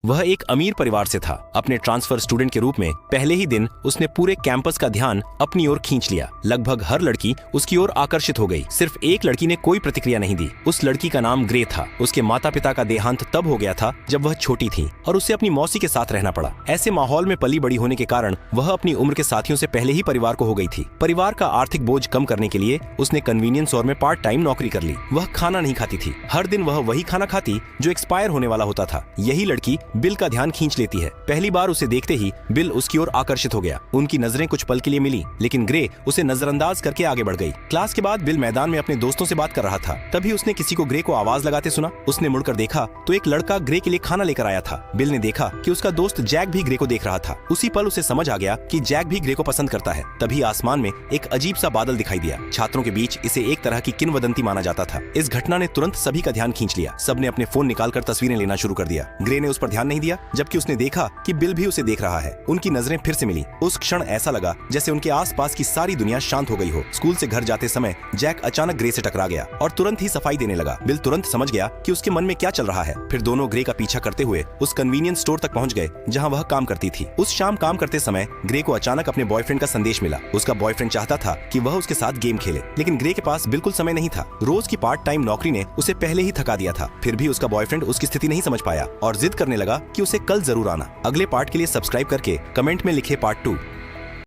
वह एक अमीर परिवार से था। अपने ट्रांसफर स्टूडेंट के रूप में पहले ही दिन उसने पूरे कैंपस का ध्यान अपनी ओर खींच लिया। लगभग हर लड़की उसकी ओर आकर्षित हो गई। सिर्फ एक लड़की ने कोई प्रतिक्रिया नहीं दी। उस लड़की का नाम ग्रे था। उसके माता पिता का देहांत तब हो गया था जब वह छोटी थी और उसे अपनी मौसी के साथ रहना पड़ा। ऐसे माहौल में पली बड़ी होने के कारण वह अपनी उम्र के साथियों से पहले ही परिवार को हो गई थी। परिवार का आर्थिक बोझ कम करने के लिए उसने कन्वीनियंस स्टोर में पार्ट टाइम नौकरी कर ली। वह खाना नहीं खाती थी। हर दिन वह वही खाना खाती जो एक्सपायर होने वाला होता था। यही लड़की बिल का ध्यान खींच लेती है। पहली बार उसे देखते ही बिल उसकी ओर आकर्षित हो गया। उनकी नजरें कुछ पल के लिए मिली, लेकिन ग्रे उसे नजरअंदाज करके आगे बढ़ गई। क्लास के बाद बिल मैदान में अपने दोस्तों से बात कर रहा था। तभी उसने किसी को ग्रे को आवाज लगाते सुना। उसने मुड़कर देखा तो एक लड़का ग्रे के लिए खाना लेकर आया था। बिल ने देखा कि उसका दोस्त जैक भी ग्रे को देख रहा था। उसी पल उसे समझ आ गया कि जैक भी ग्रे को पसंद करता है। तभी आसमान में एक अजीब सा बादल दिखाई दिया। छात्रों के बीच इसे एक तरह की किंवदंती माना जाता था। इस घटना ने तुरंत सभी का ध्यान खींच लिया। सबने अपने फोन निकालकर तस्वीरें लेना शुरू कर दिया। ग्रे ने उस पर ध्यान नहीं दिया, जबकि उसने देखा कि बिल भी उसे देख रहा है। उनकी नजरें फिर से मिली। उस क्षण ऐसा लगा जैसे उनके आसपास की सारी दुनिया शांत हो गई हो। स्कूल से घर जाते समय जैक अचानक ग्रे से टकरा गया और तुरंत ही सफाई देने लगा। बिल तुरंत समझ गया कि उसके मन में क्या चल रहा है। फिर दोनों ग्रे का पीछा करते हुए उस कन्वीनियंस स्टोर तक पहुंच गए जहां वह काम करती थी। उस शाम काम करते समय ग्रे को अचानक अपने बॉयफ्रेंड का संदेश मिला। उसका बॉयफ्रेंड चाहता था कि वह उसके साथ गेम खेले, लेकिन ग्रे के पास बिल्कुल समय नहीं था। रोज की पार्ट टाइम नौकरी ने उसे पहले ही थका दिया था। फिर भी उसका बॉयफ्रेंड उसकी स्थिति नहीं समझ पाया और जिद करने लगा कि उसे कल जरूर आना। अगले पार्ट के लिए सब्सक्राइब करके कमेंट में लिखे पार्ट 2।